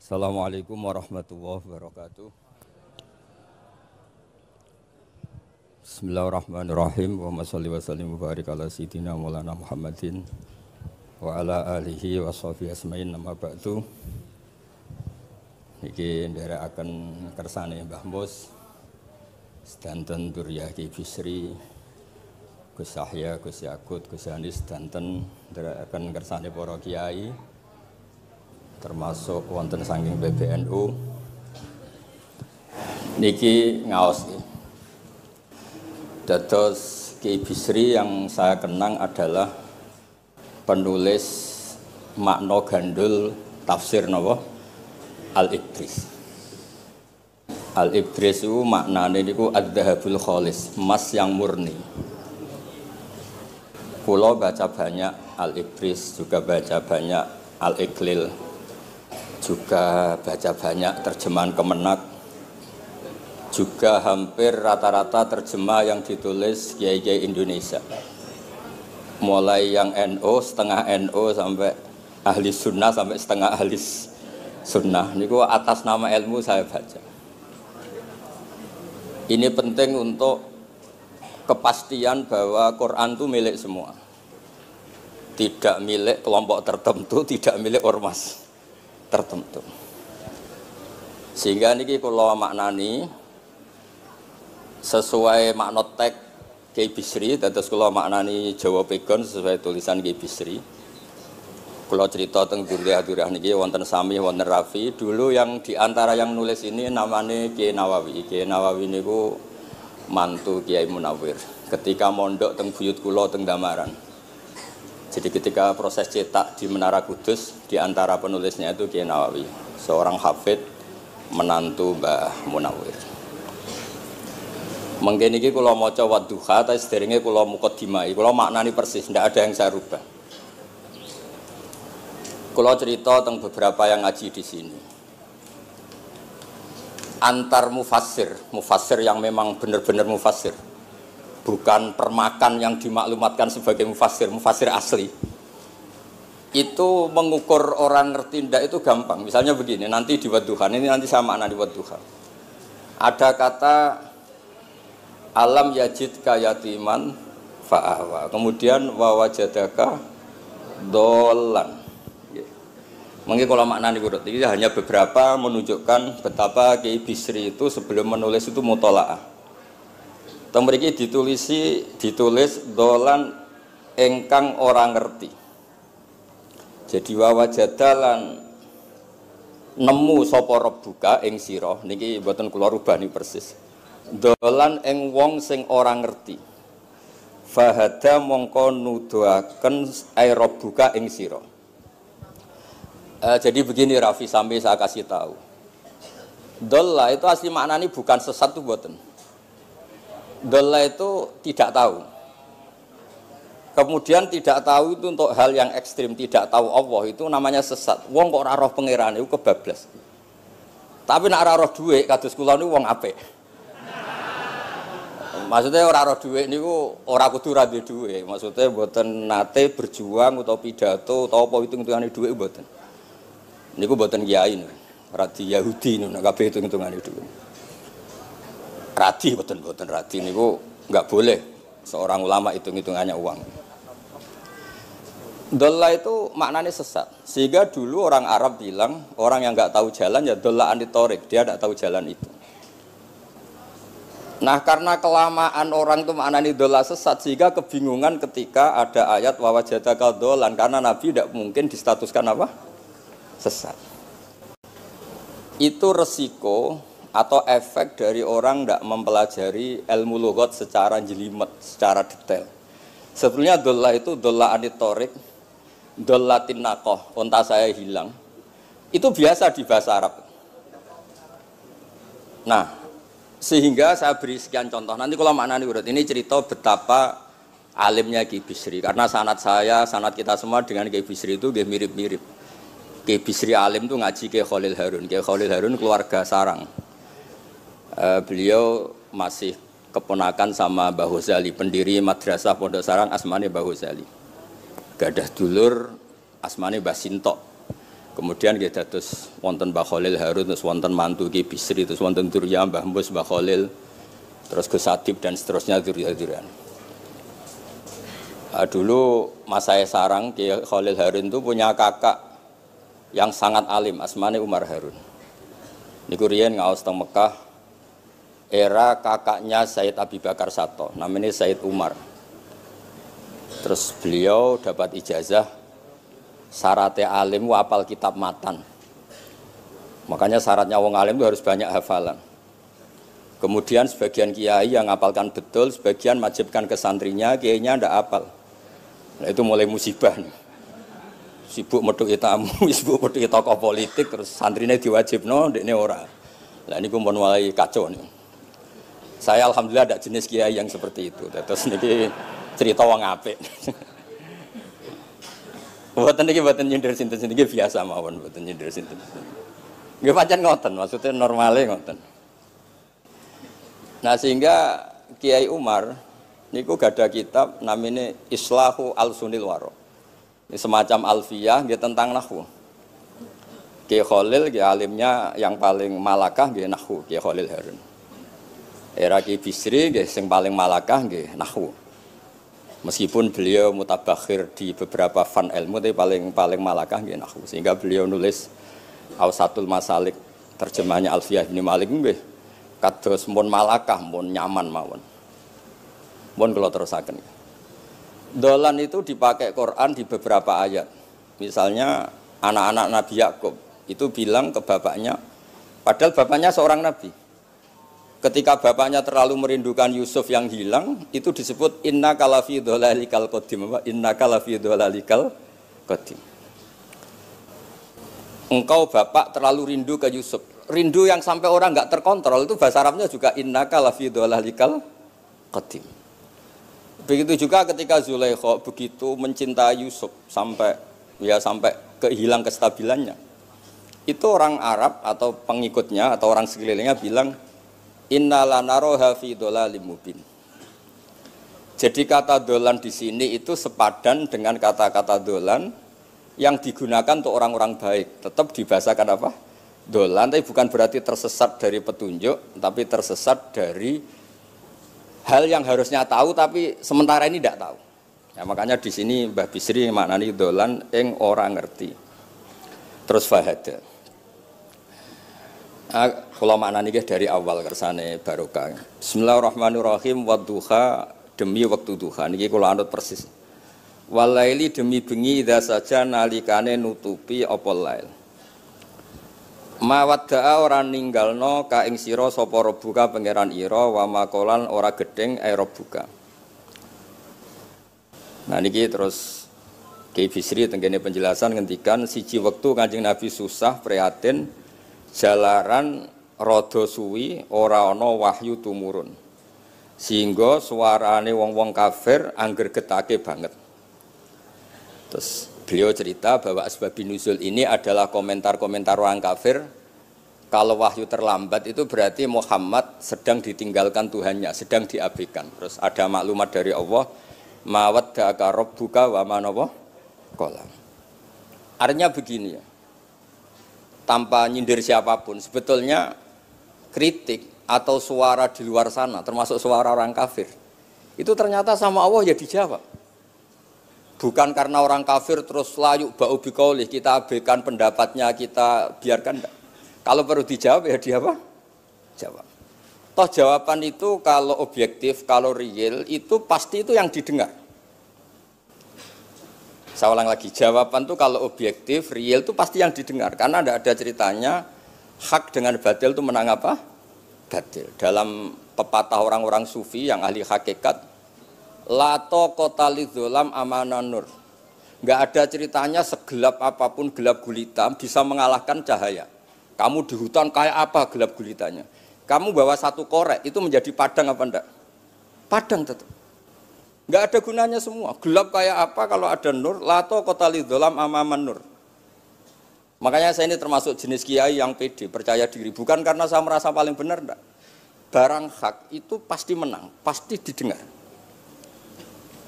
Assalamualaikum warahmatullahi wabarakatuh. Bismillahirrahmanirrahim. Wa sholli wa sallim wa barik ala sayyidina Maulana Muhammadin wa ala alihi wa sahbihi asma'in nama ba'du. Niki nderekaken kersane Mbah Mus sedanten Duriyah Ki Bisri, Gus Yahya, Gus Yakut, Gus Anis sedanten nderekaken kersane para kiai termasuk wonten saking PBNU niki ngaos dados Ki Bisri yang saya kenang adalah penulis makna gandul tafsir napa Al-Ibris. Al-Ibris itu maknane niku ad-dhahabul khalis, emas yang murni. Kula baca banyak Al-Ibris, juga baca banyak Al-Iqlil, juga baca banyak terjemahan Kemenak, juga hampir rata-rata terjemah yang ditulis kiai-kiai Indonesia, mulai yang NO, setengah NO sampai ahli sunnah sampai setengah ahli sunnah. Niku atas nama ilmu saya baca. Ini penting untuk kepastian bahwa Quran itu milik semua, tidak milik kelompok tertentu, tidak milik ormas tertentu. Sehingga niki kula maknani sesuai makna teks Ki Bisri, dados kula maknani Jawa Pegon sesuai tulisan Ki Bisri. Kula cerita teng Duriyah niki wonten Sami, wonten Rafi. Dulu yang diantara yang nulis ini namanya Kiai Nawawi. Kiai Nawawi niku mantu Kiai Munawir. Ketika mondok teng buyut kula teng Damaran. Jadi ketika proses cetak di Menara Kudus, di antara penulisnya itu Kiai Nawawi, seorang hafid menantu Mbah Munawir. Mengkene iki kula maca Wadduha, ta sederenge kula mukadimah, kula maknani persis, ndak ada yang saya rubah. Kula cerita tentang beberapa yang ngaji di sini. Antar mufassir yang memang benar-benar mufassir, bukan permakan yang dimaklumatkan sebagai mufassir asli. Itu mengukur orang ngerti ndak itu gampang. Misalnya begini, nanti di Wadduha, ini nanti sama makna di Wadduha. Ada kata alam yajid kayatiman fa'awa. Kemudian wawajadaka dolan. Mungkin kalau makna diurut ini hanya beberapa menunjukkan betapa Kiai Bisri itu sebelum menulis itu mutola'ah. Teng mriki ditulis dolan engkang orang ngerti. Jadi wawajadalan nemu sapa rebuka ing sira niki mboten kula rubah niki persis. Dolan ing wong sing ora ngerti. Fahada mongko nuduhaken ai rebuka ing sira. Jadi begini Rafi, sampai saya kasih tahu. Dolla itu asli maknanya bukan sesat itu mboten. Dolla itu tidak tahu. Kemudian tidak tahu itu untuk hal yang ekstrim, tidak tahu Allah itu namanya sesat. Wong kok ora roh pangeran itu kebablas. Tapi nek ora roh dhuwit kados kula niku wong apik. Maksudnya ora roh dhuwit niku ora kudu ra duwe dhuwit. Maksudnya mboten nate berjuang utawa pidato utawa apa hitung-hitungane dhuwit mboten. Niku mboten kiai niku. Radi Yahudi niku nek kabeh hitung-hitungane dhuwit. Radi mboten radi niku enggak boleh seorang ulama hitung-hitungannya uang. Dolla itu maknanya sesat. Sehingga dulu orang Arab bilang, orang yang enggak tahu jalan ya dolla anitorik, dia enggak tahu jalan itu. Nah, karena kelamaan orang itu maknanya dolla sesat, sehingga kebingungan ketika ada ayat wawajadaka dolan, karena Nabi tidak mungkin distatuskan apa? Sesat. Itu resiko atau efek dari orang tidak mempelajari ilmu lughat secara jelimet, secara detail. Sebetulnya dolla itu dolla anitorik, dolla tinnakoh, onta saya hilang. Itu biasa di bahasa Arab. Nah, sehingga saya beri sekian contoh. Nanti kalau maknanya urut, ini cerita betapa alimnya Ki Bisri. Karena sanad saya, sanad kita semua dengan Ki Bisri itu mirip-mirip. Ki Bisri alim itu ngaji Ki Khalil Harun. Ki Khalil Harun keluarga sarang. Beliau masih keponakan sama Mbah Ghazali, pendiri madrasah Pondok Sarang asmane Mbah Ghazali. Gadah dulur asmane Mbah Sintok. Kemudian kita terus wonten Mbah Khalil Harun, terus wonten mantu Ki Bisri, terus wonten Durya Mbah Mus, Mbah Khalil, terus Gus Adib dan seterusnya Durya-Duryan. Dulu mas saya sarang Ki Khalil Harun itu punya kakak yang sangat alim, asmane Umar Harun. Niku riyen ngaos teng Mekah, era kakaknya Sayyid Abi Bakar Sato, namanya Sayyid Umar. Terus beliau dapat ijazah syaratnya alim apal kitab matan. Makanya syaratnya wong alim itu harus banyak hafalan. Kemudian sebagian kiai yang ngapalkan betul, sebagian wajibkan ke santrinya, kiainya ndak apal. Nah, itu mulai musibah nih. Sibuk metuki tamu, sibuk metuki tokoh politik, terus santrinya diwajibno, ndekne ora. Lah niku pun mulai kacau nih. Saya alhamdulillah ada jenis kiai yang seperti itu. Terus niki cerita wong apik. Mboten niki mboten nyindir sinten niki biasa mawon, mboten nyindir sinten. Nggih pancen ngoten, maksudnya normale ngoten. Nah, sehingga Kiai Umar niku gada kitab namanya Islahu Al-Sunil Waro. Ini semacam alfiyah nggih tentang nahwu. Kiai Khalil nggih alimnya yang paling malakah nggih nahwu, Kiai Khalil Harun. Era Ki Bisri nggih sing paling malakah nggih nahwu. Meskipun beliau mutabakhir di beberapa fan ilmu, tapi paling malakah nggih nahwu. Sehingga beliau nulis Ausatul Masalik, terjemahnya Alfiyah bin Malik nggih kados mun malakah, mun nyaman mawon. Mun kula terusaken. Dolan itu dipakai Quran di beberapa ayat. Misalnya anak-anak Nabi Yakub itu bilang ke bapaknya, padahal bapaknya seorang nabi. Ketika bapaknya terlalu merindukan Yusuf yang hilang, itu disebut inna kalafi dhalalikal qadim. Inna kalafi dhalalikal qadim. Engkau bapak terlalu rindu ke Yusuf. Rindu yang sampai orang enggak terkontrol itu bahasa Arabnya juga inna kalafi dhalalikal qadim. Begitu juga ketika Zulaikha begitu mencintai Yusuf sampai kehilang kestabilannya. Itu orang Arab atau pengikutnya atau orang sekelilingnya bilang inna lanaroha fi dhalalim mubin. Jadi kata dolan di sini itu sepadan dengan kata-kata dolan yang digunakan untuk orang-orang baik. Tetap dibahasakan apa? Dolan, tapi bukan berarti tersesat dari petunjuk, tapi tersesat dari hal yang harusnya tahu tapi sementara ini tidak tahu. Ya, makanya di sini Mbah Bisri maknani dolan ing ora ngerti. Terus fahada. Kula maknani dari awal kersane barokah. Bismillahirrahmanirrahim wadduha demi waktu duha niki kula anut persis. Walaili demi bengi idza saja nalikane nutupi apa lail. Mawadda'a ora ninggalno ka ing sira sapa rebuka pangeran ira wa makolan ora gedeng rebuka. Nah niki terus Kiai Bisri tenggene penjelasan ngendikan siji wektu Kanjeng Nabi susah prihatin jalaran rada suwi ora ana wahyu tumurun. Sehingga suarane wong-wong kafir angger getake banget. Terus beliau cerita bahwa asbabun nuzul ini adalah komentar-komentar orang kafir. Kalau wahyu terlambat itu berarti Muhammad sedang ditinggalkan Tuhannya, sedang diabaikan. Terus ada maklumat dari Allah, mawaddaka rabbuka wa ma qala. Artinya begini ya. Tanpa nyindir siapapun, sebetulnya kritik atau suara di luar sana, termasuk suara orang kafir, itu ternyata sama Allah ya dijawab. Bukan karena orang kafir terus layuk ba'u biqaulih, kita abaikan pendapatnya, kita biarkan enggak. Kalau perlu dijawab ya dia apa? Jawab. Toh jawaban itu kalau objektif, kalau real itu pasti itu yang didengar. Saya ulang lagi, jawaban itu kalau objektif, real itu pasti yang didengar. Karena tidak ada ceritanya hak dengan batil itu menang apa? Batil. Dalam pepatah orang-orang sufi yang ahli hakikat, lato kota lidzolam amanan nur. Nggak ada ceritanya segelap apapun gelap gulita bisa mengalahkan cahaya. Kamu di hutan kayak apa gelap gulitanya? Kamu bawa satu korek itu menjadi padang apa enggak? Padang tetap. Enggak ada gunanya semua. Gelap kayak apa kalau ada nur? Lato kota lidzolam amaman nur. Makanya saya ini termasuk jenis kiai yang pede, percaya diri. Bukan karena saya merasa paling benar, enggak. Barang hak itu pasti menang, pasti didengar.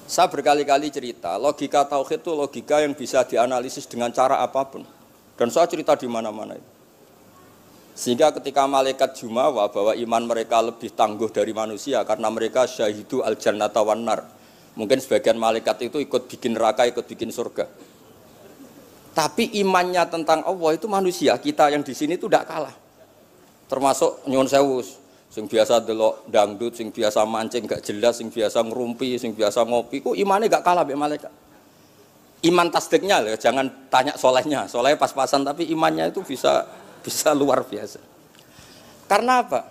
Saya berkali-kali cerita, logika tauhid itu logika yang bisa dianalisis dengan cara apapun. Dan saya cerita di mana-mana itu. Sehingga ketika malaikat jumawa bahwa iman mereka lebih tangguh dari manusia karena mereka syahidu al-jannata wan nar. Mungkin sebagian malaikat itu ikut bikin neraka, ikut bikin surga. Tapi imannya tentang Allah itu manusia, kita yang di sini itu tidak kalah. Termasuk nyuwun sewu, sing biasa delok dangdut, sing biasa mancing gak jelas, sing biasa ngerumpi, sing biasa ngopi, kok imannya gak kalah be malaikat. Iman tasdiknya loh, jangan tanya solehnya, solehnya pas-pasan tapi imannya itu bisa luar biasa. Karena apa?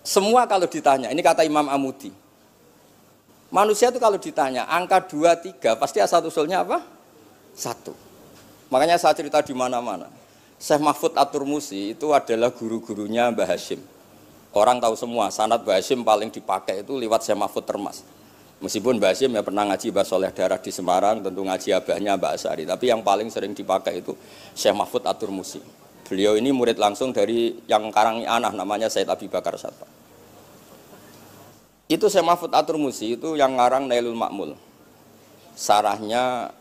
Semua kalau ditanya, ini kata Imam Amudi, manusia itu kalau ditanya angka 2, 3 pasti asal-usulnya apa? 1. Makanya saya cerita di mana-mana. Syekh Mahfud At-Turmusi itu adalah guru-gurunya Mbah Hashim. Orang tahu semua, sanad Mbah Hashim paling dipakai itu lewat Syekh Mahfud Termas. Meskipun Mbah Hashim ya pernah ngaji Mbah Soleh Darah di Semarang, tentu ngaji abahnya Mbah Asari. Tapi yang paling sering dipakai itu Syekh Mahfud At-Turmusi. Beliau ini murid langsung dari yang karangi anak namanya Said Abi Bakar Satpa. Itu Syekh Mahfud At-Turmusi itu yang ngarang Nailul Ma'mul. Sarahnya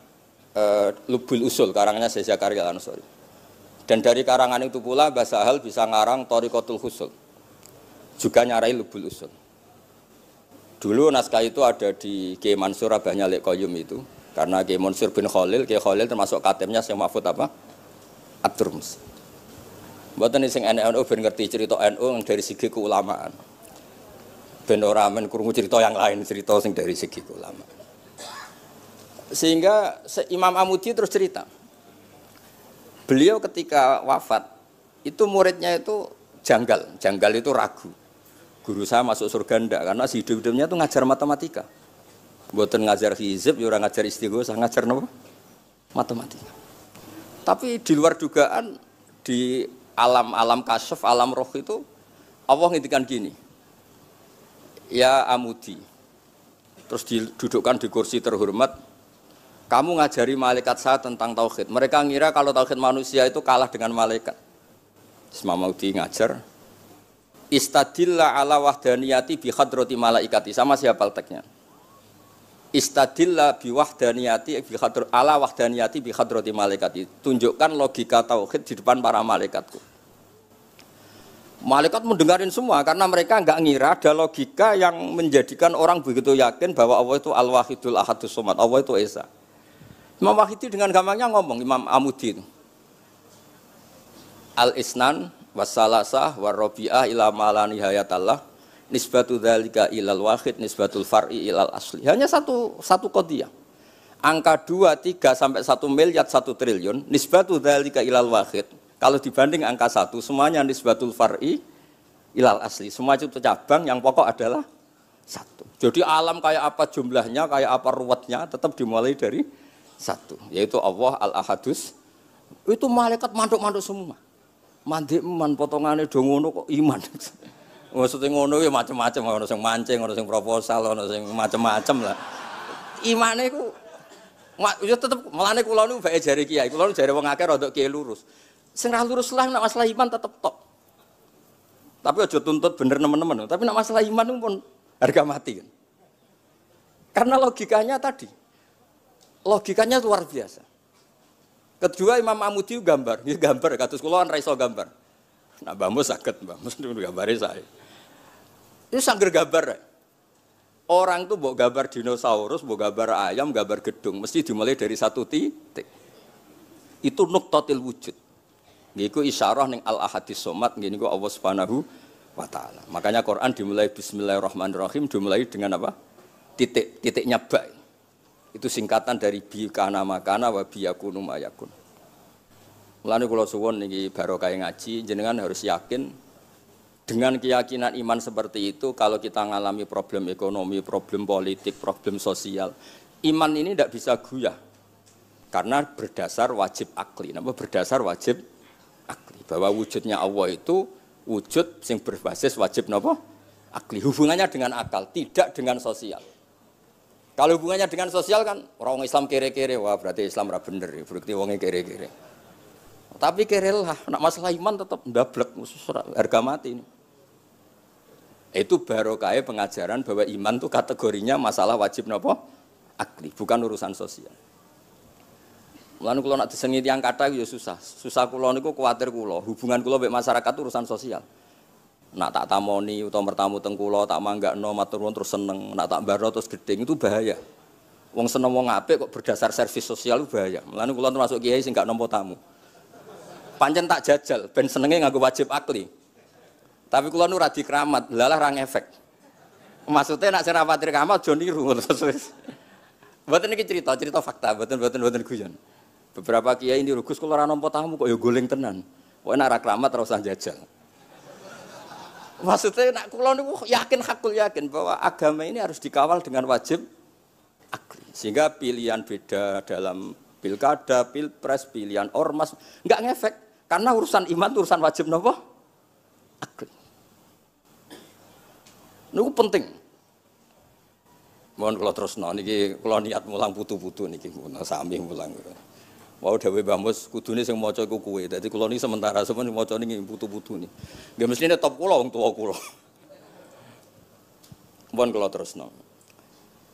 Lubul Usul, karangannya Syekh Zakaria Al-Ansori. Dan dari karangan itu pula Mbah Sahal bisa ngarang Thariqatul Husul. Juga nyarai Lubul Usul. Dulu naskah itu ada di Kiai Mansur abahnya Lek Qayyum itu. Karena Kiai Mansur bin Khalil, Kiai Khalil termasuk katemnya Syekh Mahfud apa? At-Turmusi. Mboten sing NU ben ngerti cerita NU dari segi keulamaan. Ben ora men krungu cerita yang lain, cerita sing dari segi keulamaan. Sehingga Imam Amudi terus cerita, beliau ketika wafat itu muridnya itu janggal itu ragu. Guru saya masuk surga ndak karena si hidup-hidupnya itu ngajar matematika. Mboten ngajar hizib, ya ora ngajar istighosah, ngajar napa? Matematika. Tapi di luar dugaan di alam kasyaf, alam roh itu Allah ngintikan gini. Ya Amudi. Terus didudukkan di kursi terhormat. Kamu ngajari malaikat saya tentang tauhid. Mereka ngira kalau tauhid manusia itu kalah dengan malaikat. Imam Amudi ngajar. Istadilla ala wahdaniyati bi hadrati malaikati. Sama siapa teksnya? Istadilla bi wahdaniyati bi ala wahdaniyati bi hadrati malaikati. Tunjukkan logika tauhid di depan para malaikatku. Malaikat mendengarin semua karena mereka enggak ngira ada logika yang menjadikan orang begitu yakin bahwa Allah itu Al-Wahidul Ahadus Somad. Allah itu Esa. Imam Wahidi dengan gampangnya ngomong, Imam Amudi itu Al-Isnan wassalasah warrobi'ah ila ma'la nihayatallah nisbatu dzalika ilal wahid nisbatul far'i ilal asli. Hanya satu qadiyah. Angka 2, 3 sampai 1 miliar 1 triliun nisbatu dzalika ilal wahid. Kalau dibanding angka 1 semuanya nisbatul far'i ilal asli. Semua itu cabang yang pokok adalah 1. Jadi alam kayak apa jumlahnya, kayak apa ruwetnya tetap dimulai dari 1, yaitu Allah Al-Ahadus. Itu malaikat mantuk-mantuk semua. Mandi man potongannya do ngono kok iman. Maksudnya ngono ya macam-macam, ono sing mancing, ono sing proposal, ono sing macam-macam lah. Imane iku ya tetep melane kula niku bae jare kiai. Kula jare wong akeh rada kiai lurus. Sing ra lurus lah nek masalah iman tetep tok. Tapi aja tuntut bener nemen-nemen. Tapi nek masalah iman itu pun harga mati kan. Karena logikanya tadi. Logikanya luar biasa. Kedua Imam Amudi gambar, ini gambar kados kula kan ra iso gambar. Nah Mbah Mus saged, Mbah Mus gambare saya. Ini sangger gambar. Orang tuh mbok gambar dinosaurus, mbok gambar ayam, gambar gedung, mesti dimulai dari 1 titik. Itu nuqtatil wujud. Niku isyarah ning Al-Ahadis Somad, niku Allah Subhanahu wa taala. Makanya Quran dimulai bismillahirrahmanirrahim, dimulai dengan apa? Titiknya ba. Itu singkatan dari bi kana makana wa bi yakunu mayakun. Mulane kula suwun niki barokah ngaji, jenengan harus yakin dengan keyakinan iman seperti itu. Kalau kita mengalami problem ekonomi, problem politik, problem sosial, iman ini tidak bisa goyah karena berdasar wajib akli. Napa berdasar wajib akli? Bahwa wujudnya Allah itu wujud yang berbasis wajib napa? Akli. Hubungannya dengan akal, tidak dengan sosial. Kalau hubungannya dengan sosial kan orang Islam kere-kere, wah berarti Islam ra bener, berarti wongnya kere-kere. Tapi kere lah, nak masalah iman tetap ndablek, harga mati ini. Itu barokah pengajaran bahwa iman itu kategorinya masalah wajib napa? Akli, bukan urusan sosial. Mulane kula nak disengi tiyang kathah ya susah. Susah kula niku kuwatir kula, hubungan kula mek masyarakat itu urusan sosial. Nak tak tamoni utawa mertamu teng kula tak manggakno matur nuwun terus seneng, nak tak mbaro terus gedeng itu bahaya. Wong seneng wong apik kok berdasar servis sosial itu bahaya. Mulane kula termasuk kiai sing gak nampa tamu. Pancen tak jajal ben senenge nganggo wajib akli. Tapi kula nu ra dikeramat, lalah ra ngefek. Maksudnya nak sira patir keramat aja niru terus. Mboten iki cerita fakta, mboten guyon. Beberapa kiai niru Gus kula ora nampa tamu kok ya goleng tenan. Kok nek ra keramat ora usah jajal. Maksudnya nak kula niku yakin bahwa agama ini harus dikawal dengan wajib akli. Sehingga pilihan beda dalam pilkada, pilpres, pilihan ormas enggak ngefek karena urusan iman itu urusan wajib napa? Akli. Niku penting. Mohon kula terusno niki kula niat mulang putu-putu niki sami mulang. Mau dawuh Mbah Mus kudune sing maca iku kowe. Dadi kula niki sementara sampeyan maca niki putu-putu niki. Nggih mestine top kula wong tuwa kula. Mohon kula terusno.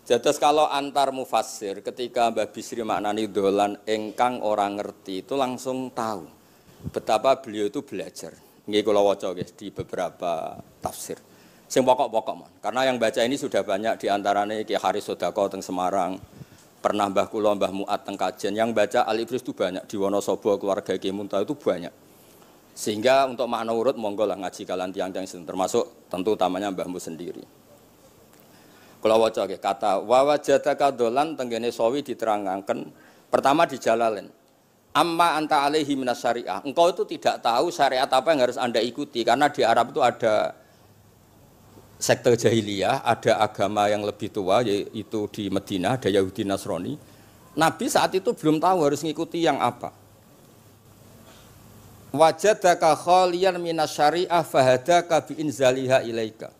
Jados kalau antar mufassir ketika Mbah Bisri maknani dolan ingkang orang ngerti itu langsung tahu betapa beliau itu belajar. Nggih kula waca guys di beberapa tafsir. Sing pokok-pokok man. Karena yang baca ini sudah banyak di antaranya Ki Haris Sodako teng Semarang, pernah Mbah kula Mbah Muat teng Kajen. Yang baca Al-Ibris itu banyak di Wonosobo keluarga Ki Munta itu banyak. Sehingga untuk makna urut monggo lah ngaji kalian tiang-tiang termasuk tentu utamanya Mbahmu sendiri. Kula waca nggih kata wa wajadaka dolan tenggene sawi diterangaken pertama di Jalalain. Amma anta alaihi minas syariah. Engkau itu tidak tahu syariat apa yang harus Anda ikuti karena di Arab itu ada sekte jahiliyah, ada agama yang lebih tua yaitu di Madinah ada Yahudi Nasrani. Nabi saat itu belum tahu harus ngikuti yang apa. Wajadaka khaliyan minas syariah fahadaka bi inzaliha ilaika.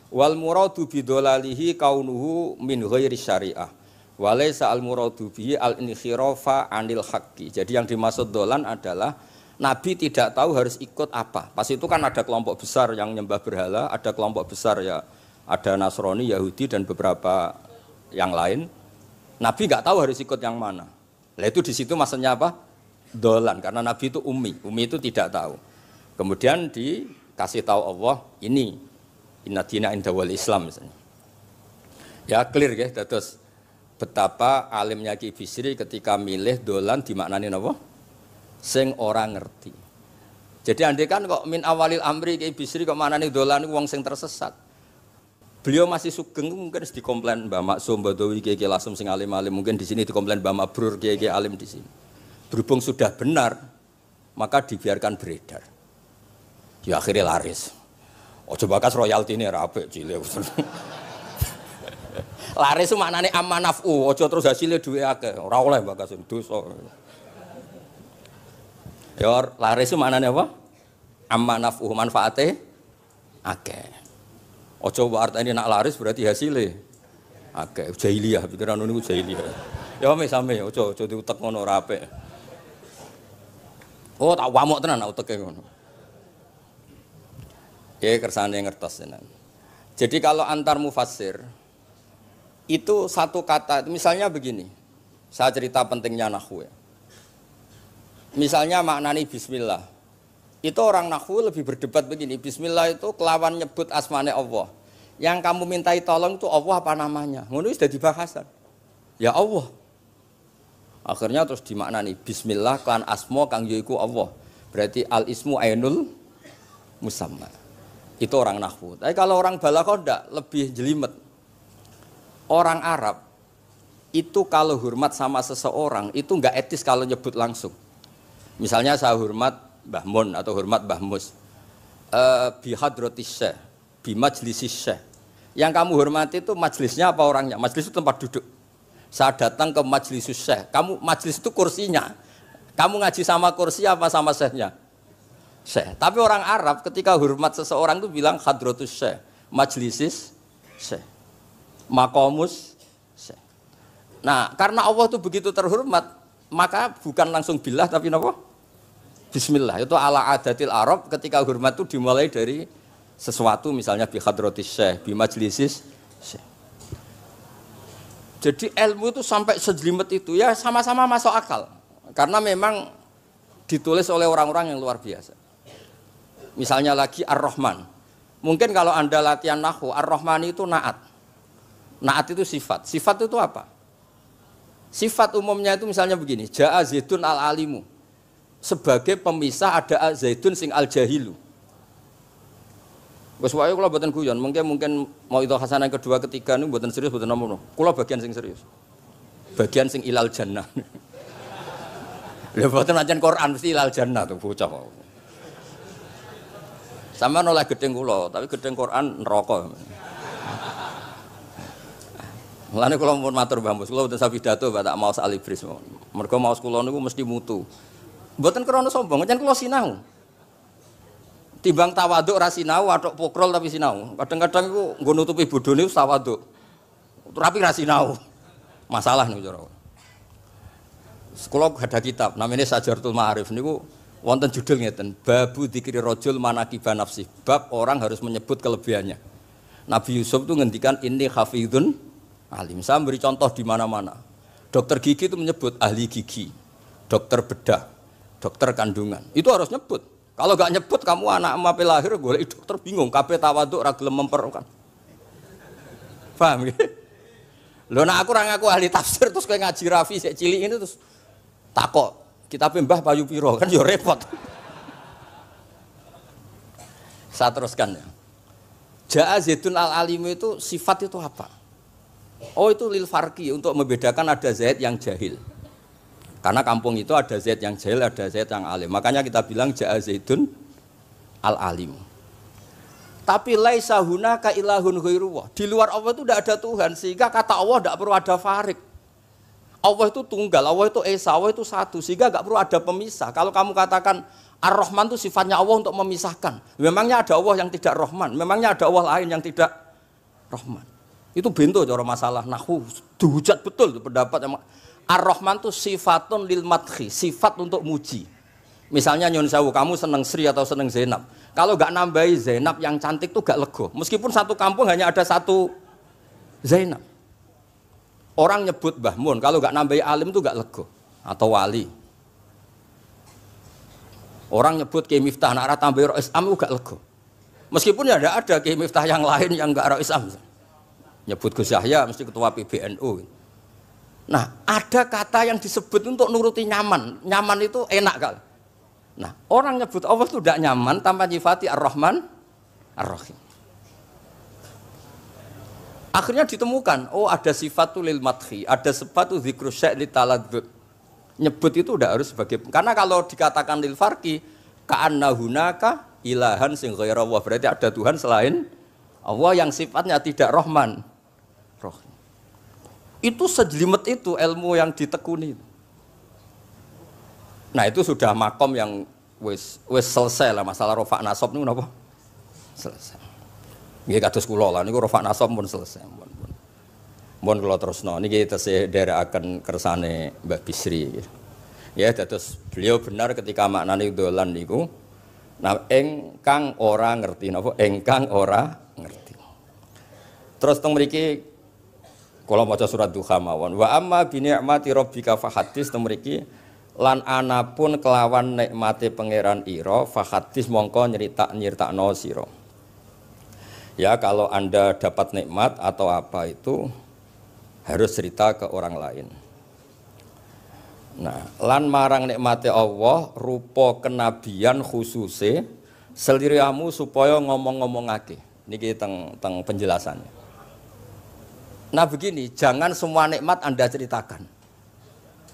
Wal muradu bidolalihi kaunuhu min ghairi syariah. Walaysa al muradu bihi al inkhirafa anil haqqi. Jadi yang dimaksud dolan adalah Nabi tidak tahu harus ikut apa. Pas itu kan ada kelompok besar yang nyembah berhala, ada kelompok besar ya, ada Nasrani, Yahudi dan beberapa yang lain. Nabi nggak tahu harus ikut yang mana. Nah itu di situ maksudnya apa? Dolan. Karena Nabi itu ummi itu tidak tahu. Kemudian dikasih tahu Allah ini inna dina inda wal Islam misalnya. Ya clear ya. Terus betapa alimnya Ki Bisri ketika milih dolan dimaknani apa? Sing orang ngerti. Jadi andai kan kok min awalil amri Ki Bisri kok manane dolan wong sing tersesat. Beliau masih sugeng mungkin dikomplain Mbah Maksum Badawi Ki Lasem sing alim-alim, mungkin di sini dikomplain Mbah Mabrur Ki alim di sini. Berhubung sudah benar, maka dibiarkan beredar. Ya akhirnya laris. Ojo bakas royalti ini rapi cilik. Laris itu maknane amanafu, ojo terus hasilnya duwe akeh. Ora oleh bakas dosa. Ya laris itu maknanya apa? Amma naf'uh manfaate akeh. Ojo artine nak laris berarti hasilnya akeh. Jahiliyah pikiran niku jahiliyah. Ya same ojo diutek ngono ora apik. Oh tak wamuk tenan nak uteke ngono. Ya kersane ngertos tenan. Jadi kalau antar mufassir itu satu kata itu misalnya begini. Saya cerita pentingnya nahwu. Misalnya maknani bismillah. Itu orang nahwu lebih berdebat begini. Bismillah itu kelawan nyebut asmane Allah. Yang kamu mintai tolong itu Allah apa namanya? Ngono sudah dibahasan. Ya Allah. Akhirnya terus dimaknani bismillah kan asma kang yaiku Allah. Berarti al ismu ainul musamma. Itu orang nahwu. Tapi kalau orang balaghah ndak lebih jelimet. Orang Arab itu kalau hormat sama seseorang itu enggak etis kalau nyebut langsung. Misalnya saya hormat Mbah Mun atau hormat Mbah Mus. Bi hadratis syekh, bi majlisis syekh. Yang kamu hormati itu majlisnya apa orangnya? Majlis itu tempat duduk. Saya datang ke majlisus syekh. Kamu majlis itu kursinya. Kamu ngaji sama kursi apa sama syekhnya? Syekh. Tapi orang Arab ketika hormat seseorang itu bilang hadratus syekh, majlisis syekh. Maqamus syekh. Nah, karena Allah itu begitu terhormat, maka bukan langsung billah tapi napa? Bismillah. Itu ala adatil Arab ketika hormat itu dimulai dari sesuatu misalnya bi hadratis syekh, bi majlisis syekh. Jadi ilmu itu sampai sejelimet itu ya sama-sama masuk akal. Karena memang ditulis oleh orang-orang yang luar biasa. Misalnya lagi Ar-Rahman. Mungkin kalau Anda latihan nahwu, Ar-Rahman itu naat. Naat itu sifat. Sifat itu apa? Sifat umumnya itu misalnya begini, Ja'a Zaidun al-alimu. Sebagai pemisah ada Zaidun sing al-jahilu. Wes wae kula mboten guyon, mungkin mau itu hasanah yang kedua ketiga niku mboten serius mboten nomo. Kula bagian sing serius. Bagian sing ilal jannah. Lha mboten ancen Quran mesti ilal jannah tuh bocah. Sama nolak gedeng kula, tapi gedeng Quran neraka. Mulane kula mun matur Mbah Mus, kula mboten sapidato tak maos alibris. Mergo maos kula niku mesti mutu. Mboten krana sombong, ancen kula sinau. Timbang tawaduk ra sinau, atok pokrol tapi sinau. Kadang-kadang iku nggo nutupi bodhone wis tawaduk. Tapi ra sinau. Masalah niku cara. Sekolah ada kitab namanya Sajartul Ma'arif niku wonten judul ngeten, Babu Dzikri Rajul Manaqiba Nafsi. Bab orang harus menyebut kelebihannya. Nabi Yusuf itu ngendikan inni hafidun alim. Saya beri contoh di mana-mana. Dokter gigi itu menyebut ahli gigi, dokter bedah, dokter kandungan. Itu harus nyebut. Kalau gak nyebut kamu anak mape lahir golek dokter bingung, kabeh tawaduk ra gelem memperkan. Paham ya? Lho nek aku ora ngaku ahli tafsir terus kowe ngaji Rafi sik cilik ini terus takok, kitabe Mbah Bayu piro kan ya repot. Saya teruskan ya. Ja'a Zaidun al-alim itu sifat itu apa? Oh itu lil farqi untuk membedakan ada Zaid yang jahil. Karena kampung itu ada Zaid yang jahil, ada Zaid yang alim. Makanya kita bilang Ja'a Zaidun al-alim. Tapi laisa hunaka ilahun ghairuwah. Di luar Allah itu tidak ada Tuhan, sehingga kata Allah tidak perlu ada farik. Allah itu tunggal, Allah itu esa, Allah itu satu, sehingga tidak perlu ada pemisah. Kalau kamu katakan Ar-Rahman itu sifatnya Allah untuk memisahkan. Memangnya ada Allah yang tidak Rahman, memangnya ada Allah lain yang tidak Rahman. Itu bento cara masalah nahwu. Dihujat betul pendapat yang Ar-Rahman itu sifatun lil madhi, sifat untuk muji. Misalnya nyun sewu, kamu seneng Sri atau seneng Zainab. Kalau gak nambahi Zainab yang cantik itu gak lego. Meskipun satu kampung hanya ada satu Zainab. Orang nyebut Mbah Mun, kalau gak nambahi alim itu gak lego. Atau wali. Orang nyebut Kiai Miftah, nak tambahi Rois Am itu gak lego. Meskipun ya ada Kiai Miftah yang lain yang gak Rois Am. Nyebut Gus Yahya mesti ketua PBNU. Nah, ada kata yang disebut untuk nuruti nyaman. Nyaman itu enak kali. Nah, orang nyebut Allah itu tidak nyaman tanpa nyifati Ar-Rahman, Ar-Rahim. Akhirnya ditemukan, oh ada sifatul lil madhi, ada sifatul dzikru syai' li taladzud. Nyebut itu tidak harus sebagai, karena kalau dikatakan lil farqi, ka'anna hunaka ilahan sing ghaira Allah, berarti ada Tuhan selain Allah yang sifatnya tidak Rahman, Rahim. Itu sejelimet itu ilmu yang ditekuni. Nah itu sudah makom yang wis selesai lah masalah rofa nasab niku napa? Selesai. Nggih kados kula lah niku rofa nasab pun selesai. Mun kula terusno niki tesih nderekaken kersane Mbak Bisri. Ya dados beliau benar ketika maknane dolan niku nah engkang ora ngerti napa engkang ora ngerti. Terus teng mriki kula maca surat Duha mawon. Wa amma bi ni'mati rabbika fahadits teng mriki lan anapun kelawan nikmate pangeran ira fahadits mongko nyritakno sira. Ya kalau Anda dapat nikmat atau apa itu harus cerita ke orang lain. Nah, lan marang nikmate Allah rupa kenabian khususe seliramu supaya ngomong-ngomongake. Niki teng penjelasannya. Nah begini, jangan semua nikmat Anda ceritakan.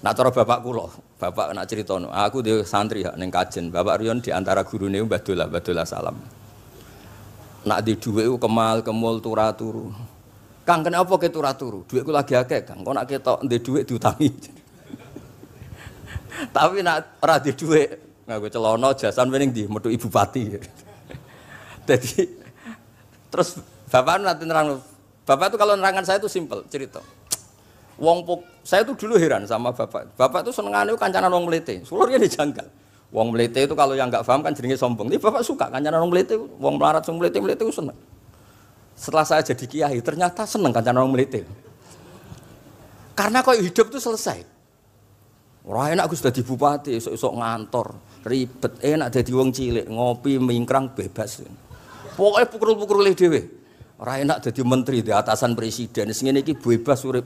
Nah cara bapak kula, bapak nak cerita, aku di santri ning kajen, bapak Riyon di antara gurune Mbah Dola salam. Nak di dhuwit kemal kemul turu. Kang kenapa ke turu? Dhuwitku lagi akeh, Kang. Kok nak ketok ndek dhuwit diutangi. Tapi nak ora di dhuwit, nganggo celana jasan wening ndi metu ibu pati. Jadi terus bapak nanti nerang. Bapak itu kalau nerangan saya itu simpel cerita. Saya itu dulu heran sama bapak. Bapak itu senengane kancanan wong mlete. Sulurnya dijanggal. Wong mlete itu kalau yang enggak paham kan jenenge sombong. Tapi bapak suka kancanan wong mlete, wong melarat wong mlete itu seneng. Setelah saya jadi kiai ternyata seneng kancanan wong mlete. Karena kok hidup itu selesai. Ora enak Gus dadi bupati, esuk-esuk ngantor, ribet. Enak dadi wong cilik, ngopi mingkrang bebas. Pokoke pukul-pukul dhewe. Ora enak dadi menteri di atasan presiden. Sing ngene iki bebas urip.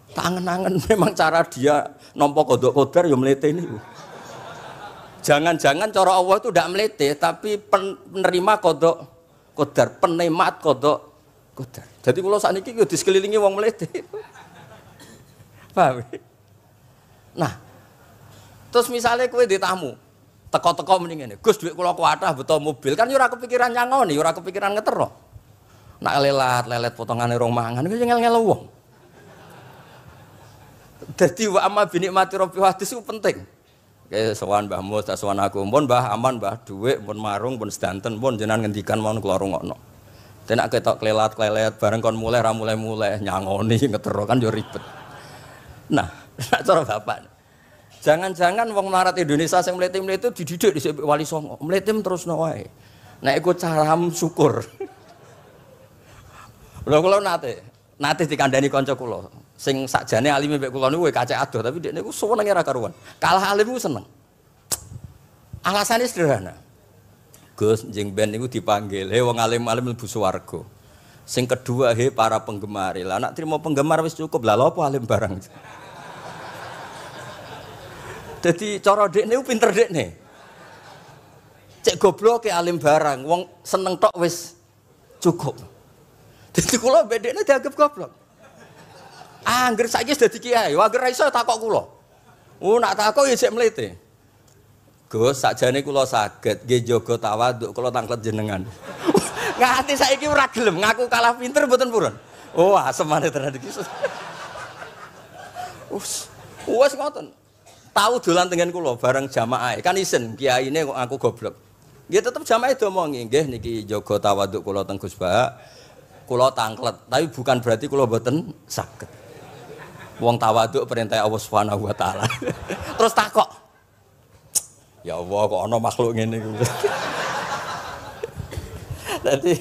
Tangen-angen memang cara dia nampa kodok kodar ya mlete niku. Jangan-jangan cara Allah itu tidak melete, tapi penerima kodok kodar, penikmat kodok kodar. Jadi kalau saat ini di sekelilingi wong melete. Paham? Nah, terus misalnya kowe di tamu, teko-teko mending ngene. Gus duit kula kuatah beto mobil, kan yo ora kepikiran nyangoni, ora kepikiran ngetero. Nak lelet potongane rong mangan iku ngel-ngel wong. Dadi wa amma bi nikmati rabbi hadis itu penting. Oke, sowan Mbah Mus, sowan aku, pun Mbah aman, Mbah dhuwit, pun marung, pun sedanten, pun jenengan ngendikan mon kula rungokno. Tenak ketok klelet bareng kon mulai ra mulai nyangoni ngetero kan yo ribet. Nah, cara bapak. Jangan-jangan wong melarat Indonesia sing mlete-mlete dididik dhisik Wali Songo. Mlete terusno wae. Nek iku caram syukur. Kula nate dikandani kanca kula. Sing sakjane alime mbek kula niku kacek adoh tapi dekne niku senenge ra karuan. Kalah alim niku seneng. Alasane sederhana. Gus njing ben niku dipanggil, "He wong alim-alim mlebu swarga." Sing kedua, "He para penggemar." Lah nek trimo penggemar wis cukup. Lah lha apa alim barang. Dadi cara dekne ku pinter dekne. Cek goblok ke alim barang, wong seneng tok wis cukup. Dadi kula mbek dekne dianggap goblok. Angger saiki wis dadi kiai, angger ra iso takok kula. Nak takok ya sik mlete. Gus, sakjane kula saged nggih jaga tawaduk kula tanglet jenengan. Nganti saiki ora gelem ngaku kalah pinter mboten purun. Oh, asemane tenan iki. Wes ngoten. Tahu dolan tengen kula bareng jamaah. Kan isen kiyaine kok aku goblok. Nggih tetep jamaah diomongi, nggih niki jaga tawaduk kula teng Gus Ba. Kula tanglet, tapi bukan berarti kula mboten saged. Wong tawaduk perintah Allah Subhanahu wa taala. Terus takok. Ya Allah kok ana makhluk ngene iki. Dadi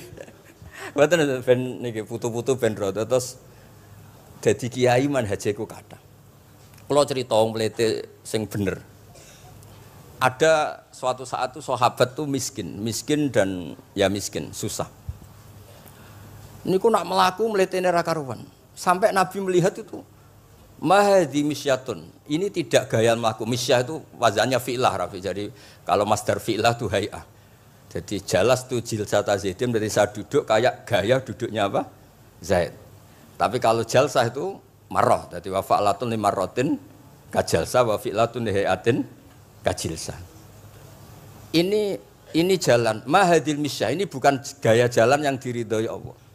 mboten ben niki putu-putu ben rada terus dadi kiai manhajeku kathah. Kula cerita wong mlete sing bener. Ada suatu saat tuh sahabat tuh miskin dan ya miskin, susah. Niku nak melaku mletene ra karuan. Sampai Nabi melihat itu mahdi misyatun. Ini tidak gaya melaku. Misyah itu wazannya fi'lah Rafi. Jadi kalau masdar fi'lah itu hay'ah. Jadi jalas itu jilsata zaidin berarti saya duduk kayak gaya duduknya apa? Zaid. Tapi kalau jalsah itu marrah. Jadi wa fa'latun li marratin kajalsah wa fi'latun li hay'atin kajilsah. Ini jalan mahadil misyah. Ini bukan gaya jalan yang diridhoi Allah.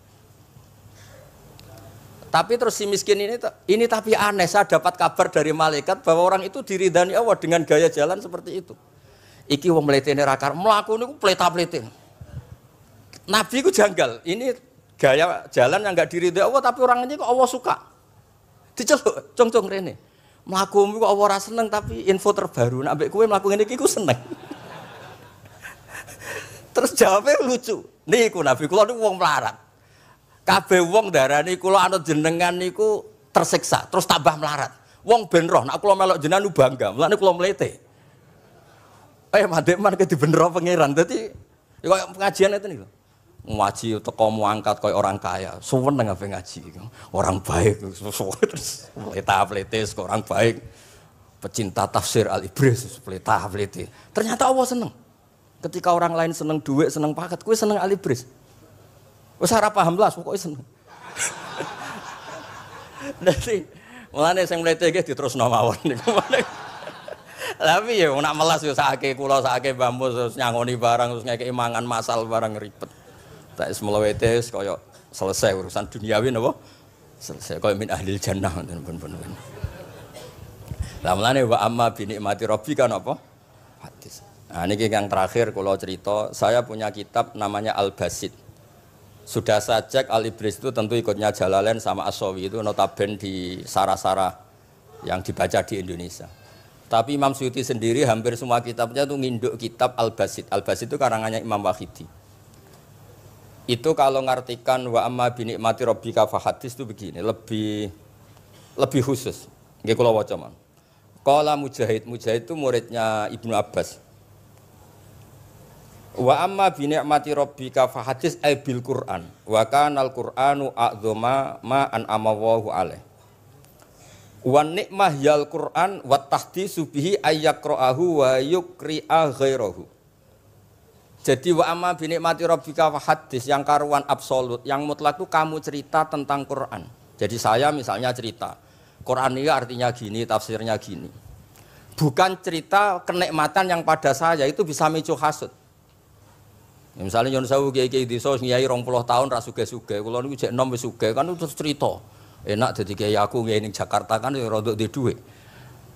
Tapi terus si miskin ini tapi aneh, saya dapat kabar dari malaikat bahwa orang itu diridani Allah dengan gaya jalan seperti itu. Iki wong mletene ra kar mlaku niku pleta-plete. Nabi ku janggal. Ini gaya jalan yang enggak diridai Allah tapi orang ini kok Allah suka. Diceluk, cung-cung rene. Mlakumu kok Allah ora seneng tapi info terbaru nek ambek kowe mlaku ngene iki ku seneng. Terus jawabnya lucu. Niku Nabi kula niku wong melarat. Kabeh wong darani kula anut jenengan niku tersiksa, terus tambah melarat. Wong ben roh, nek kula melok jenengan bangga, mulane kula mlete. Mandek-man ke dibenero pangeran. Dadi koyo pengajian itu niku. Ngaji teko muangkat koyo orang kaya, suweneng ape ngaji iku. Orang baik terus pleta-pletes kok orang baik. Pecinta tafsir Al-Ibris, pleta-plete. Ternyata Allah seneng. Ketika orang lain seneng duit, seneng paket, kowe seneng Al-Ibris. Wis ora paham lah pokoke seneng. Dadi mulane sing mlete iki diterusno mawon niku. Tapi ya nak melas yo sakake kula sakake Mbah Mus terus nyangoni barang terus ngekeki mangan masal barang ribet. Tak is mlewete kaya selesai urusan duniawi napa? Selesai kaya min ahlil jannah pun. Lah mulane wa amma bi nikmati rabbika napa? Hadis. Nah niki yang terakhir kula cerita, saya punya kitab namanya Al-Basit. Sudah saya cek Al-Ibris itu tentu ikutnya Jalalain sama As-Sawi itu notaben di Sarah-Sarah yang dibaca di Indonesia. Tapi Imam Suyuti sendiri hampir semua kitabnya itu nginduk kitab Al-Basit. Al-Basit itu karangannya Imam Wahidi. Itu kalau ngartikan wa amma bi nikmati rabbika fa hadis itu begini, lebih khusus. Nggih kula waca mon. Qala Mujahid, Mujahid itu muridnya Ibnu Abbas. Wa amma bi ni'mati rabbika fa hadis ay bil Qur'an wa kana al Qur'anu a'dzama ma an amawahu alaih. Wa nikmah yal Qur'an wa tahdisu bihi ayyaqra'ahu wa yukri'a ghairahu. Jadi wa amma bi ni'mati rabbika fa hadis yang karuan absolut, yang mutlak itu kamu cerita tentang Qur'an. Jadi saya misalnya cerita Qur'an ini artinya gini, tafsirnya gini. Bukan cerita kenikmatan yang pada saya itu bisa micu hasud. Ya, misalnya nyon sewu kiai-kiai desa ngiyai 20 tahun ra sugih-sugih, kula niku jek enom wis sugih kan terus cerita. Enak dadi kiai aku ngiyai ning Jakarta kan ya rada duwe dhuwit.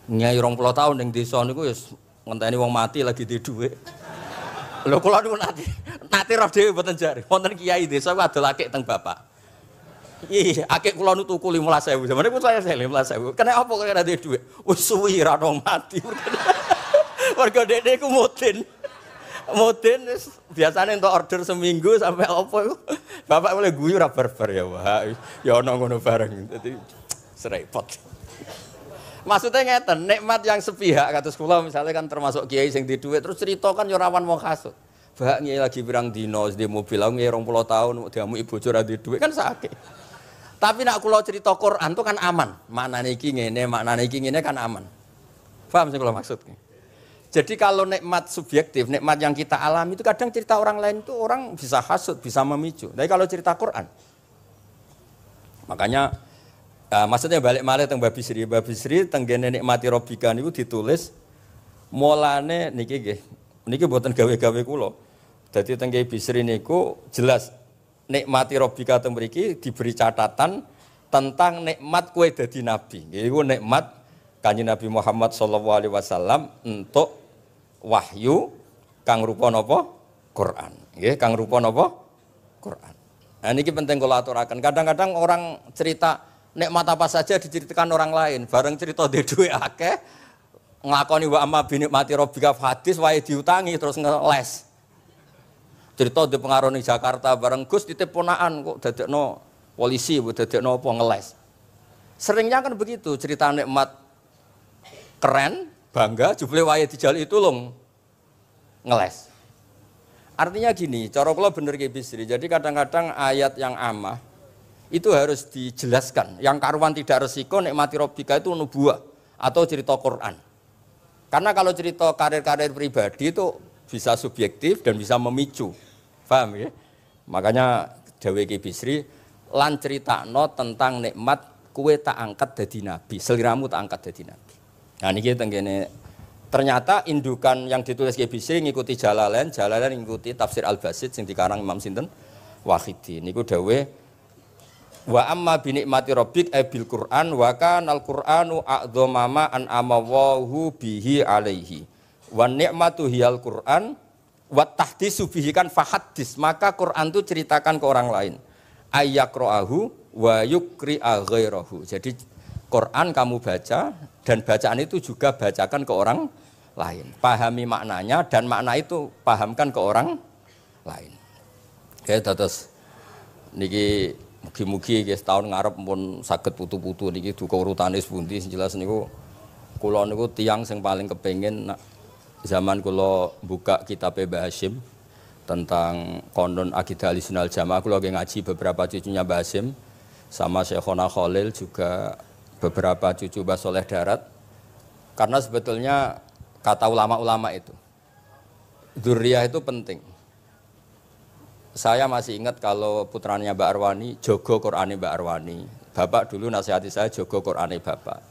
Ngiyai 20 tahun ning desa niku wis ngenteni wong mati lagi duwe dhuwit. Lho kula niku nate roh dhewe mboten jare. Wonten kiai desa ku adol akik teng bapak. Iya, akik kula nu tuku 15.000. Zamane pun saya 15.000. Kena apa kok ora duwe dhuwit? Wis suwi ra wong mati. Warga dekne ku mudin. Mudin biasanya untuk order seminggu sampai apa itu bapak boleh guyu ra barbar ya wah ya ono ngono bareng dadi serepot. Maksudnya ngeten, nikmat yang sepihak kados kula misalnya kan termasuk kiai sing di dhuwit terus cerita kan yo rawan wong hasud. Bak ngiyi lagi pirang dino di mobil aku ngiyi 20 tahun diamu ibu bojo ra di dhuwit kan sakit. Tapi nak kula cerita Quran itu kan aman. Maknane iki ngene kan aman. Paham sing kula maksud? Jadi kalau nikmat subjektif, nikmat yang kita alami itu kadang cerita orang lain itu orang bisa hasud, bisa memicu. Tapi kalau cerita Quran, makanya maksudnya balik malih teng Babi Sri tenggene nikmati Rabbika niku ditulis mulane niki mboten gawe-gawe kula. Dadi teng Babi Sri niku jelas nikmati Rabbika teng mriki diberi catatan tentang nikmat kowe dadi nabi. Iku nikmat Kanjeng Nabi Muhammad sallallahu alaihi wasallam untuk wahyu kang rupa napa? Quran. Nggih, kang rupa napa? Quran. Nah niki penting kula aturaken. Kadang-kadang orang cerita nikmat apa saja diceritakan orang lain, bareng cerita dhe dhuwit akeh nglakoni wa amma bi nikmati rabbika hadis wae diutangi terus ngeles. Cerita di pengaruh ning Jakarta bareng Gus titip ponakan kok dadekno polisi, dadekno apa ngeles. Seringnya kan begitu, cerita nikmat keren, bangga, jubile wae dijali itu long ngeles. Artinya gini, cara kula bener ki Bisri. Jadi kadang-kadang ayat yang amah itu harus dijelaskan. Yang karuan tidak resiko nikmati Rabbika itu nubuwah atau cerita Quran. Karena kalau cerita karir-karir pribadi itu bisa subjektif dan bisa memicu. Paham ya? Makanya dawuh Ki Bisri lan critakno tentang nikmat kue tak angkat dadi nabi, seliramu tak angkat dadi nabi. Nah niki tenggene ternyata indukan yang ditulis Ki Bisri ngikuti Jalalain ngikuti tafsir Al-Basit sing dikarang Imam sinten Wahidi. Niku dawuh wa amma bi nikmati rabbik bil Qur'an wa kanal Qur'anu a'dzama ma an amawahu bihi alaihi. Wa nikmatu hiyal Qur'an wa tahdisu bihi kan fahaddis, maka Quran itu ceritakan ke orang lain. Ayyaqra'ahu wa yukri'a ghairahu. Jadi Quran kamu baca dan bacaan itu juga bacakan ke orang lain. Pahami maknanya dan makna itu pahamkan ke orang lain. Oke, terus niki mugi-mugi guys tahun ngarep pun saged putu-putu niki duka urutane pundi sing jelas niku kula niku tiyang sing paling kepengin zaman kula buka kitab Mbah Hasyim tentang konon akidah Ahlussunnah wal Jamaah, kula ngaji beberapa cucunya Mbah Hasyim sama Syekhona Khalil juga beberapa cucu Mbah Soleh Darat. Karena sebetulnya kata ulama-ulama itu dzurriyah itu penting. Saya masih ingat kalau putranya Mbak Arwani jogo Qur'ane Mbak Arwani. Bapak dulu nasihati saya jogo Qur'ane Bapak.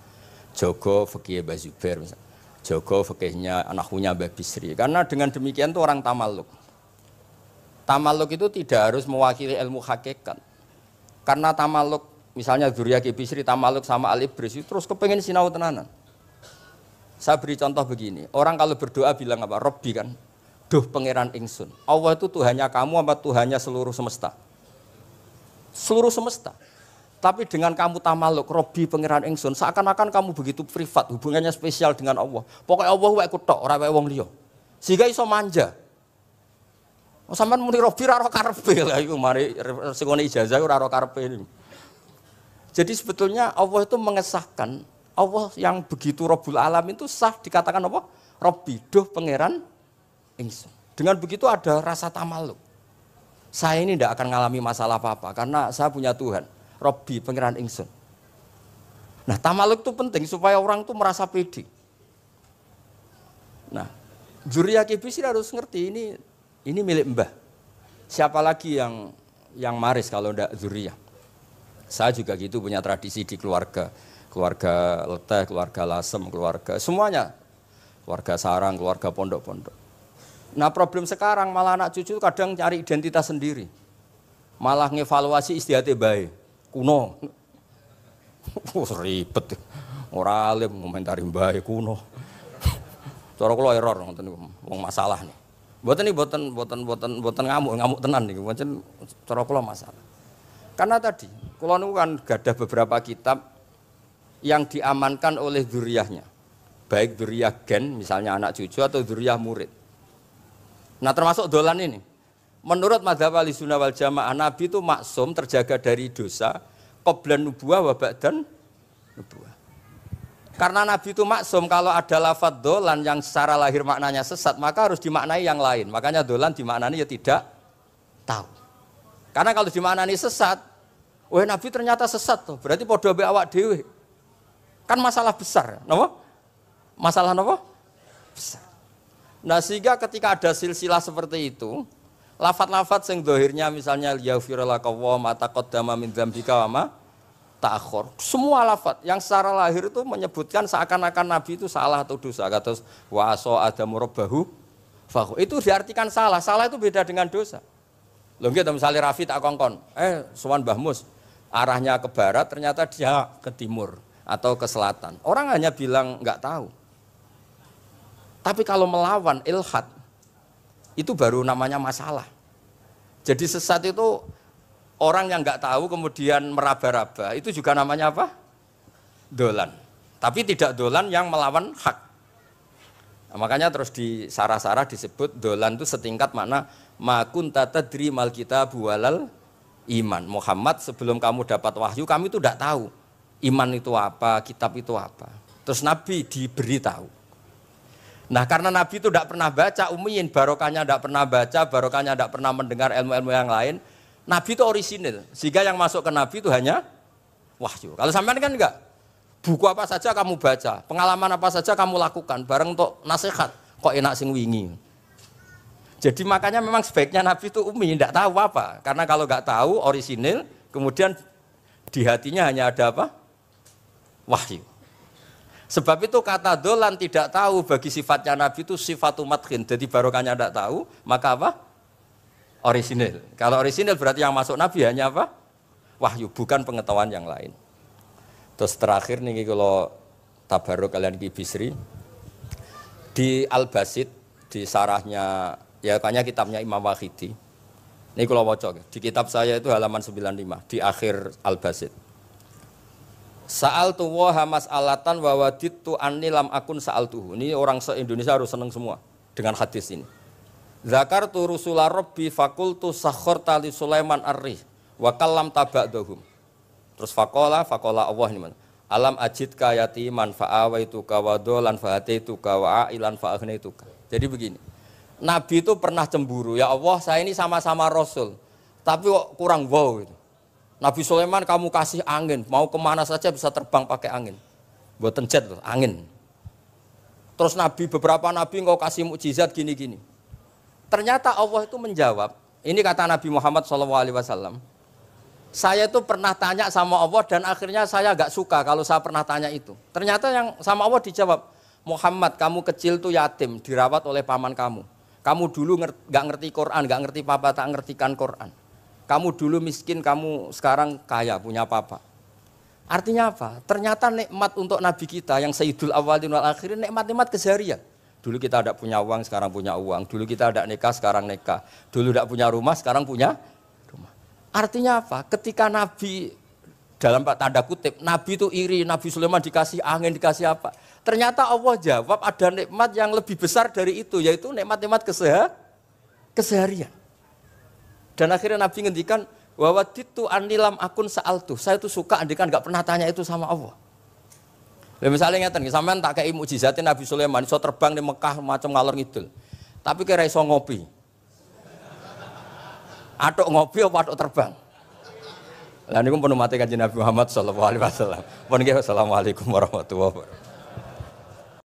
Jogo fikih Mbah Zubair, jogo fikihnya anaknya Mbah Bisri. Karena dengan demikian itu orang tamaluk. Tamaluk itu tidak harus mewakili ilmu hakikat. Karena tamaluk misalnya dzurriyah Ki Bisri tamaluk sama Al-Ibris terus kepengen sinau tenanan. Saya beri contoh begini, orang kalau berdoa bilang apa? Robbi kan, duh pangeran ingsun. Allah itu Tuhannya kamu apa Tuhannya seluruh semesta? Seluruh semesta. Tapi dengan kamu tamaluk, Robbi pangeran ingsun, seakan-akan kamu begitu privat, hubungannya spesial dengan Allah. Pokoknya Allah wae kutok, ora wae wong liya. Sehingga iso manja. Sampeyan muni Robbi ra ora karepe lha iku mari sekone ijazah ora ora karepe. Jadi sebetulnya Allah itu mengesahkan Allah yang begitu Rabbul Alamin itu sah dikatakan apa? Rabbi, duh pangeran ingsun. Dengan begitu ada rasa tamaluk. Saya ini tidak akan mengalami masalah apa-apa karena saya punya Tuhan, Rabbi, pangeran ingsun. Nah, tamaluk itu penting supaya orang itu merasa pede. Nah, Dzurriyyah Bisri harus ngerti ini milik mbah. Siapa lagi yang maris kalau tidak Dzurriyyah? Saya juga gitu punya tradisi di keluarga Leteh, keluarga Lasem, keluarga semuanya, keluarga sarang, keluarga pondok-pondok. Nah, problem sekarang malah anak cucu kadang cari identitas sendiri, malah ngevaluasi istiadatnya baik, kuno, ribet, orang alim komentari baik kuno. Cara kula error ngoten niku, wong masalah nih. Mboten ngamuk tenan niku, pancen cara kula masalah. Karena tadi, kula niku kan gadah beberapa kitab yang diamankan oleh dzurriyyahnya. Baik dzurriyyah gen, misalnya anak cucu atau dzurriyyah murid. Nah, termasuk dolan ini. Menurut madzhab Ahlussunnah wal Jamaah, Nabi itu maksum terjaga dari dosa qablan nubuwah wa ba'dan nubuwah. Karena Nabi itu maksum, kalau ada lafadz dolan yang secara lahir maknanya sesat, maka harus dimaknai yang lain. Makanya dolan dimaknani ya tidak tahu. Karena kalau dimaknani sesat, wah Nabi ternyata sesat tuh, berarti podo be awak dhewe. Kan masalah besar, napa? Masalah napa? Besar. Nah, sehingga ketika ada silsilah seperti itu, lafadz-lafadz yang dohirnya misalnya yaghfirulaka wa ma taqaddama min dzambika wa ma ta'akhir. Semua lafadz yang secara lahir itu menyebutkan seakan-akan Nabi itu salah atau dosa. Kata wa aso adamu rabbahu fahu. Itu diartikan salah. Salah itu beda dengan dosa. Lho nggih misalnya Rafi tak kongkon, sowan Mbah Mus, arahnya ke barat ternyata dia ke timur atau ke selatan. Orang hanya bilang enggak tahu. Tapi kalau melawan ilhad itu baru namanya masalah. Jadi sesat itu orang yang enggak tahu kemudian meraba-raba, itu juga namanya apa? Dolan. Tapi tidak dolan yang melawan hak. Nah, makanya terus di sarah-sarah disebut dolan itu setingkat makna ma kunta tadri mal kitabu walal iman. Muhammad, sebelum kamu dapat wahyu, kami itu tidak tahu iman itu apa, kitab itu apa. Terus Nabi diberitahu. Nah, karena Nabi itu tidak pernah baca, ummiyin, barokahnya tidak pernah baca, barokahnya tidak pernah mendengar ilmu-ilmu yang lain. Nabi itu orisinil, sehingga yang masuk ke Nabi itu hanya wahyu. Kalau sampean kan enggak, buku apa saja kamu baca, pengalaman apa saja kamu lakukan, bareng untuk nasihat, kok enak sing wingi. Jadi makanya memang sebaiknya Nabi itu ummi, tidak tahu apa. Karena kalau enggak tahu orisinil, kemudian di hatinya hanya ada apa? Wahyu. Sebab itu kata dolan tidak tahu bagi sifatnya Nabi itu sifatu madkhin. Jadi barokahnya tidak tahu, maka apa? Orisinil. Kalau orisinil berarti yang masuk Nabi hanya apa? Wahyu, bukan pengetahuan yang lain. Terus terakhir nih kalau tabaruk kalian Ki Bisri di Al-Basit, di sarahnya, ya kayaknya kitabnya Imam Wahidi. Ini kalau wocok, di kitab saya itu halaman 95, di akhir Al-Basit. Sa'altu wa mas'alatan wa wadittu anni lam akun sa'altuhu. Ini orang se-Indonesia harus senang semua dengan hadis ini. Zakartu rusula rabbi fakultu sakharta li Sulaiman ar-rih wa kallam taba'dahum. Terus faqala Allah ini mana? Alam ajidka yatiman fa'awaituka wa dolan fa'ataituka wa ailan fa'agnaituka. Jadi begini. Nabi itu pernah cemburu, ya Allah saya ini sama-sama Rasul, tapi kok kurang wow gitu. Nabi Sulaiman kamu kasih angin, mau kemana saja bisa terbang pakai angin. Buatan jet loh, angin. Terus Nabi, beberapa Nabi engkau kasih mukjizat gini-gini. Ternyata Allah itu menjawab, ini kata Nabi Muhammad SAW, saya itu pernah tanya sama Allah dan akhirnya saya agak suka kalau saya pernah tanya itu. Ternyata yang sama Allah dijawab, Muhammad kamu kecil tuh yatim, dirawat oleh paman kamu. Kamu dulu nggak ngerti Quran, nggak ngerti papa, tak ngertikan Quran. Kamu dulu miskin, kamu sekarang kaya, punya papa. Artinya apa? Ternyata nikmat untuk Nabi kita yang Sayyidul Awwalin wal Akhirin, nikmat-nikmat keseharian. Dulu kita tidak punya uang, sekarang punya uang. Dulu kita tidak nikah, sekarang nikah. Dulu tidak punya rumah, sekarang punya rumah. Artinya apa? Ketika Nabi, dalam tanda kutip, Nabi itu iri, Nabi Sulaiman dikasih angin, dikasih apa. Ternyata Allah jawab ada nikmat yang lebih besar dari itu, yaitu nikmat-nikmat keseharian. Dan akhirnya Nabi ngendikan wa waditu anni lam akun sa'altu. Saya itu suka andikan enggak pernah tanya itu sama Allah. Lah misalnya ngeten, sampean tak kei mukjizate Nabi Sulaiman iso terbang di Mekah macam ngalor ngidul. Tapi kira iso ngopi. Atuk ngopi apa atuk terbang? Lah niku pun mate Kanjeng Nabi Muhammad sallallahu alaihi wasallam. Pun nggih assalamualaikum warahmatullahi wabarakatuh.